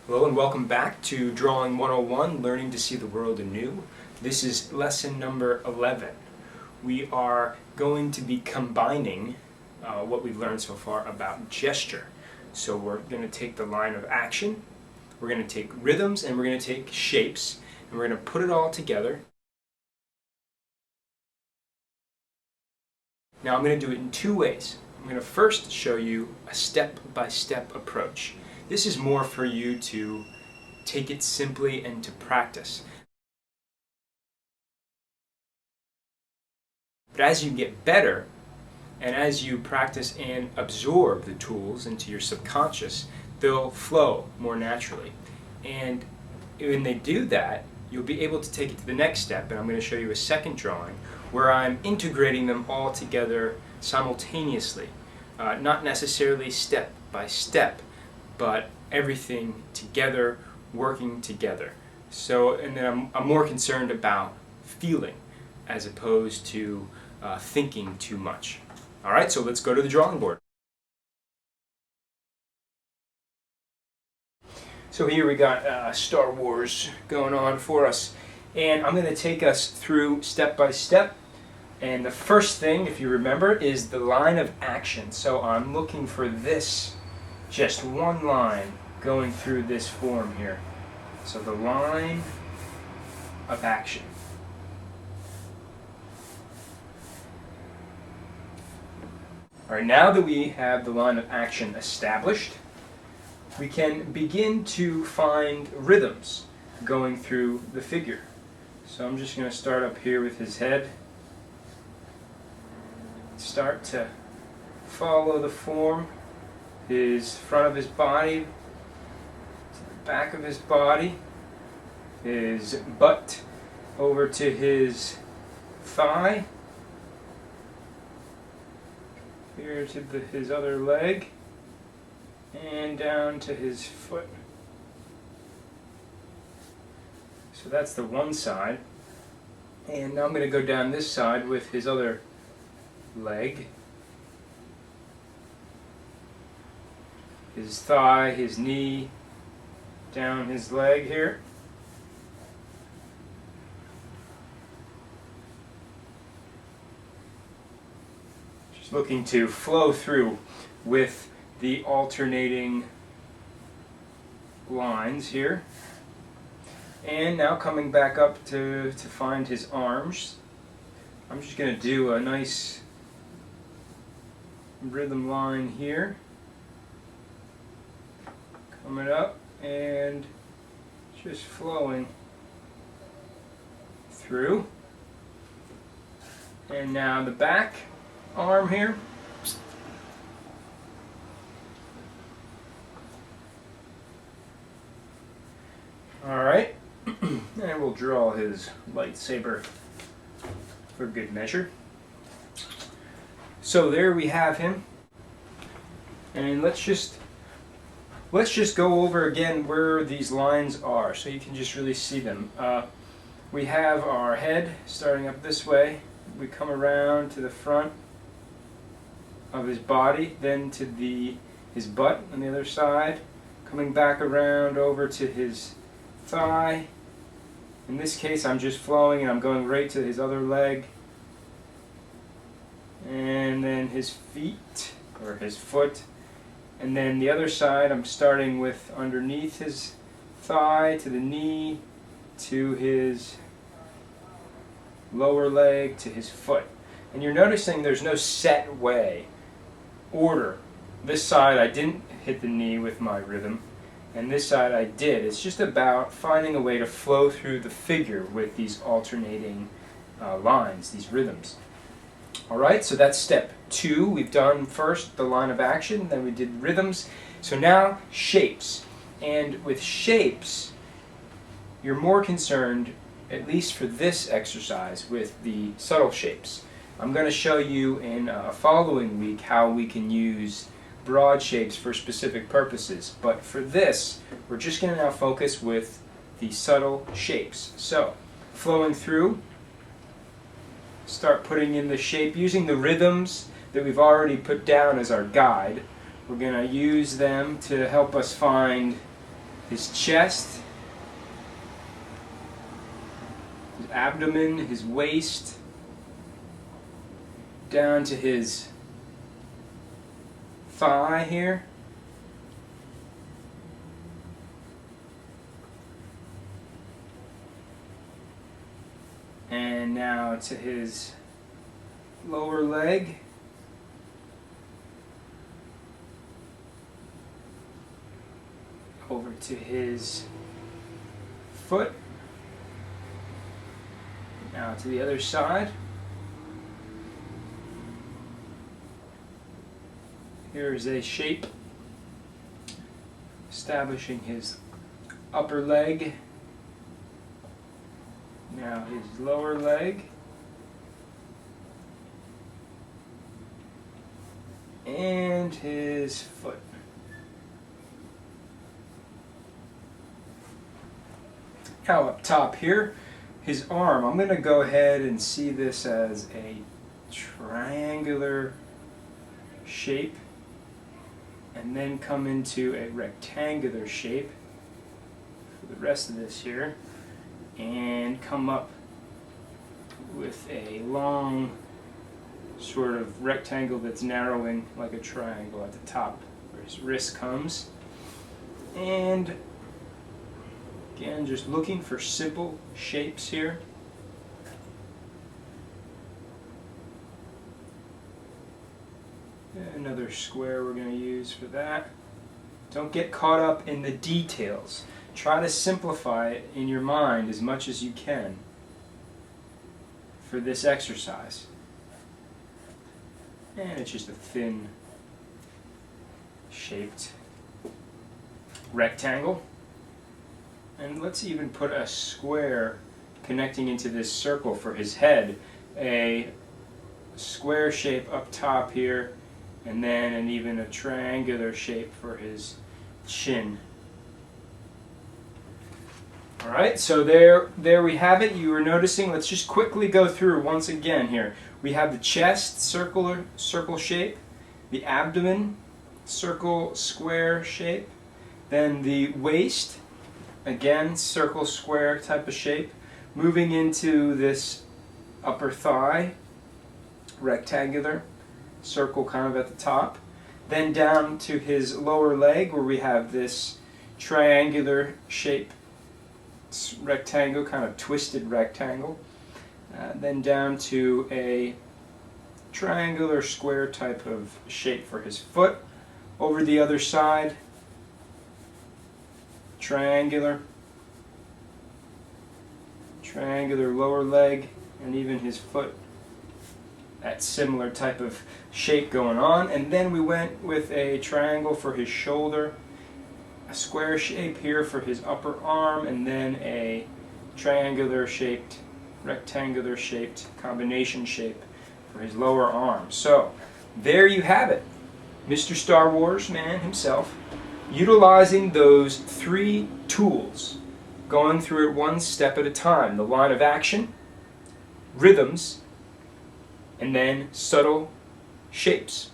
Hello and welcome back to Drawing 101, Learning to See the World Anew. This is lesson number 11. We are going to be combining what we've learned so far about gesture. So we're going to take the line of action, we're going to take rhythms, and we're going to take shapes, and we're going to put it all together. Now I'm going to do it in two ways. I'm going to first show you a step-by-step approach. This is more for you to take it simply and to practice. But as you get better, and as you practice and absorb the tools into your subconscious, they'll flow more naturally. And when they do that, you'll be able to take it to the next step, and I'm going to show you a second drawing where I'm integrating them all together simultaneously. Not necessarily step by step, but everything together, working together. So, and then I'm more concerned about feeling as opposed to thinking too much. All right, so let's go to the drawing board. So here we got Star Wars going on for us, and I'm going to take us through step by step. And the first thing, if you remember, is the line of action. So I'm looking for this, just one line going through this form here. So the line of action. All right, now that we have the line of action established, we can begin to find rhythms going through the figure. So I'm just going to start up here with his head. Start to follow the form, his front of his body to the back of his body, his butt over to his thigh, here to his other leg, and down to his foot. So that's the one side. And now I'm going to go down this side with his other leg, his thigh, his knee, down his leg here. Just looking to flow through with the alternating lines here. And now coming back up to find his arms, I'm just going to do a nice rhythm line here, coming up and just flowing through. And now the back arm here. Alright, and we'll draw his lightsaber for good measure. So there we have him, and let's just go over again where these lines are so you can just really see them. We have our head starting up this way. We come around to the front of his body, then to his butt on the other side, coming back around over to his thigh. In this case I'm just flowing and I'm going right to his other leg. And then his feet, or his foot, and then the other side I'm starting with underneath his thigh to the knee to his lower leg to his foot. And you're noticing there's no set order. This side I didn't hit the knee with my rhythm, and this side I did. It's just about finding a way to flow through the figure with these alternating lines, these rhythms. Alright, so that's step 2. We've done first the line of action, then we did rhythms. So now shapes. And with shapes, you're more concerned, at least for this exercise, with the subtle shapes. I'm going to show you in a following week how we can use broad shapes for specific purposes. But for this, we're just going to now focus with the subtle shapes. So, flowing through, start putting in the shape using the rhythms that we've already put down as our guide. We're going to use them to help us find his chest, his abdomen, his waist, down to his thigh here. And now to his lower leg. Over to his foot. Now to the other side. Here is a shape establishing his upper leg. Now his lower leg. And his foot. Now up top here, his arm. I'm going to go ahead and see this as a triangular shape and then come into a rectangular shape for the rest of this here and come up with a long sort of rectangle that's narrowing like a triangle at the top where his wrist comes. And again, just looking for simple shapes here. Another square we're going to use for that. Don't get caught up in the details. Try to simplify it in your mind as much as you can for this exercise. And it's just a thin shaped rectangle. And let's even put a square connecting into this circle for his head. A square shape up top here, and then even a triangular shape for his chin. Alright, so there we have it. You were noticing, let's just quickly go through once again here. We have the chest, circle shape, the abdomen, circle, square shape, then the waist, again, circle, square type of shape, moving into this upper thigh, rectangular, circle kind of at the top, then down to his lower leg where we have this triangular shape, rectangle, kind of twisted rectangle, then down to a triangular square type of shape for his foot. Over the other side, triangular lower leg, and even his foot, that similar type of shape going on. And then we went with a triangle for his shoulder, a square shape here for his upper arm, and then a triangular shaped, rectangular shaped combination shape for his lower arm. So there you have it. Mr. Star Wars man himself, utilizing those three tools, going through it one step at a time. The line of action, rhythms, and then subtle shapes.